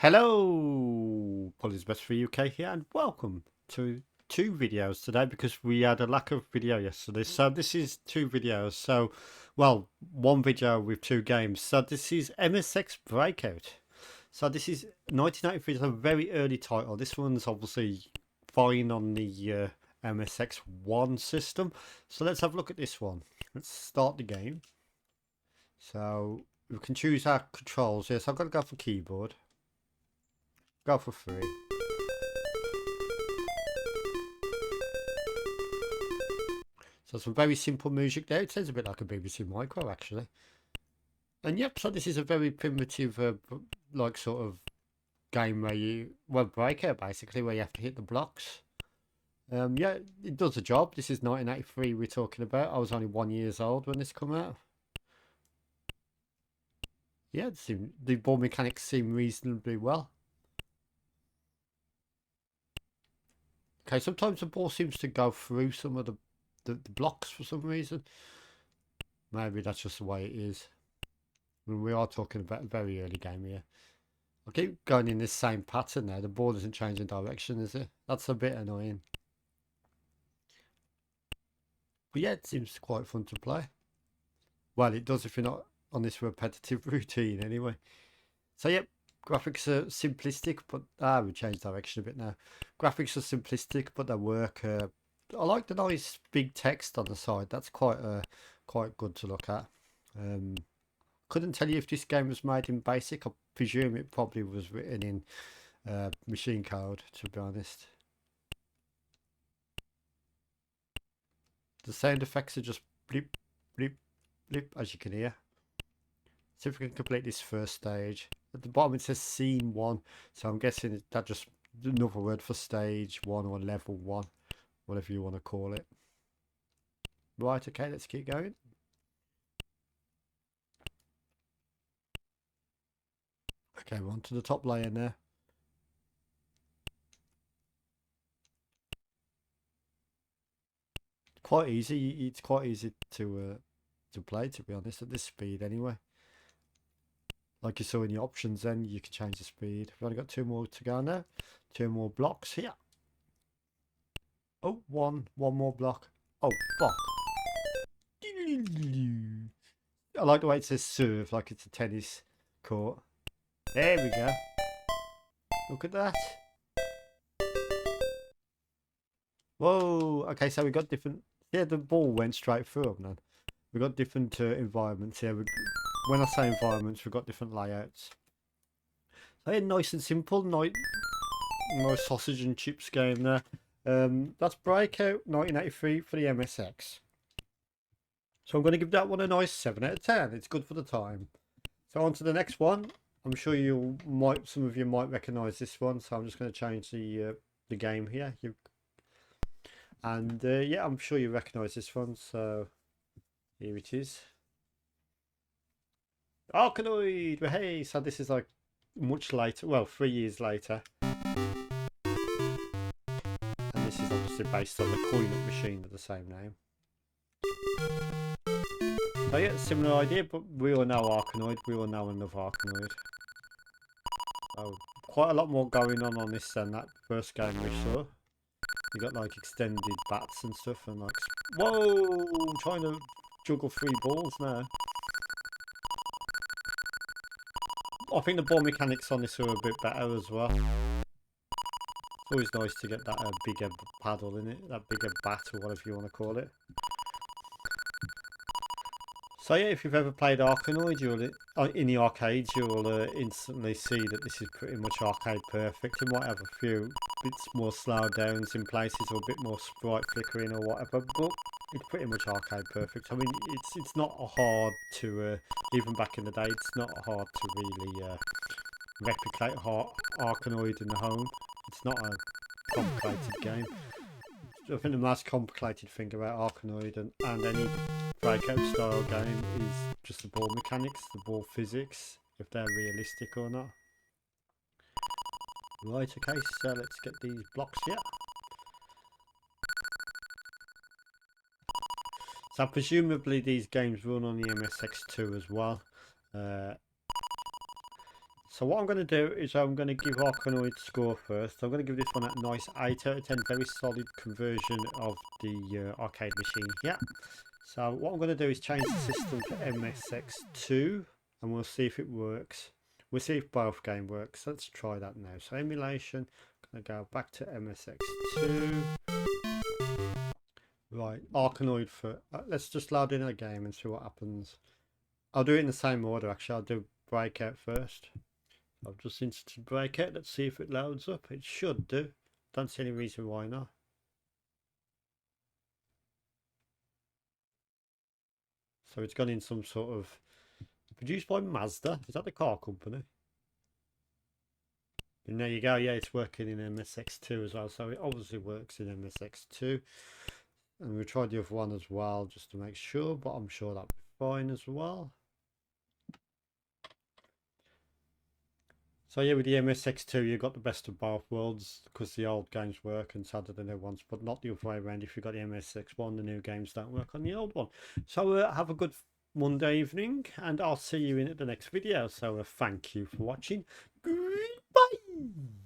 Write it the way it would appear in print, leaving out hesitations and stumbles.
Hello, Polly's Best for UK here, and welcome to two videos today because we had a lack of video yesterday. So this is two videos. So, well, one video with two games. So this is MSX Breakout. So this is 1993. It's a very early title. This one's obviously fine on the MSX One system. So let's have a look at this one. Let's start the game. So we can choose our controls. Yes, I've got to go for keyboard. Go for free. So some very simple music there. It sounds a bit like a BBC Micro actually. And yep, so this is a very primitive like sort of game where breakout basically, where you have to hit the blocks. Yeah, it does the job. This is 1983 we're talking about. I was only 1 year old when this came out. Yeah, the ball mechanics seem reasonably well. Okay, sometimes the ball seems to go through some of the blocks for some reason. Maybe that's just the way it is. I mean, we are talking about a very early game here. I keep going in this same pattern now. The ball isn't changing direction, is it? That's a bit annoying. But yeah, it seems quite fun to play. Well, it does if you're not on this repetitive routine anyway. So yep, graphics are simplistic, but we changed direction a bit now. Graphics are simplistic, but they work. I like the nice big text on the side. That's quite good to look at. Couldn't tell you if this game was made in BASIC. I presume it probably was written in machine code, to be honest. The sound effects are just blip, blip, blip, as you can hear. See if we can complete this first stage. At the bottom it says scene 1, so I'm guessing that just another word for stage 1 or level 1, whatever you want to call it. Right, okay, let's keep going. Okay, we're on to the top layer now. Quite easy. It's quite easy to play, to be honest, at this speed anyway. Like you saw in the options, then you can change the speed. We've only got 2 more to go now. 2 more blocks here. Oh, one more block. Oh, fuck. I like the way it says serve, like it's a tennis court. There we go. Look at that. Whoa. Okay, so we got different. Yeah, the ball went straight through them then. We got different environments here. When I say environments, we've got different layouts. So yeah, nice and simple. Nice sausage and chips game there. That's Breakout 1983 for the MSX. So I'm going to give that one a nice 7 out of 10. It's good for the time. So on to the next one. I'm sure some of you might recognise this one. So I'm just going to change the game here. Yeah, I'm sure you recognise this one. So here it is. Arkanoid! Well, hey, so this is like much later. Well, 3 years later. And this is obviously based on the coin-up machine of the same name. So yeah, similar idea, but we all know Arkanoid. We all know another Arkanoid. Oh, quite a lot more going on this than that first game we saw. You got like extended bats and stuff, and like, whoa, I'm trying to juggle 3 balls now. I think the ball mechanics on this are a bit better as well. It's always nice to get that bigger paddle in it, that bigger bat or whatever you want to call it. So yeah, if you've ever played Arkanoid, in the arcades, you'll instantly see that this is pretty much arcade perfect. It might have a few bits more slowed downs in places, or a bit more sprite flickering or whatever, but it's pretty much arcade perfect. I mean, it's not hard to, even back in the day, it's not hard to really replicate Arkanoid in the home. It's not a complicated game. I think the most complicated thing about Arkanoid and any Breakout style game is just the ball mechanics, the ball physics, if they're realistic or not. Right, okay, so let's get these blocks here. So presumably these games run on the MSX2 as well. So what I'm going to do is I'm going to give Arkanoid score first. I'm going to give this one a nice 8 out of 10. Very solid conversion of the arcade machine here. So what I'm going to do is change the system to MSX2 and we'll see if it works. We'll see if both game works. Let's try that now. So emulation, I'm going to go back to MSX2. Right, Arkanoid for... let's just load in a game and see what happens. I'll do it in the same order actually. I'll do Breakout first. I've just installed Breakout. Let's see if it loads up. It should do. Don't see any reason why not. So it's gone in some sort of... produced by Mazda. Is that the car company? And there you go. Yeah, it's working in MSX2 as well. So it obviously works in MSX2. And we'll try the other one as well just to make sure. But I'm sure that'll be fine as well. So yeah, with the MSX2 you got the best of both worlds because the old games work and so do the new ones, but not the other way around. If you've got the MSX1, the new games don't work on the old one. So have a good Monday evening and I'll see you in the next video. So thank you for watching. Goodbye.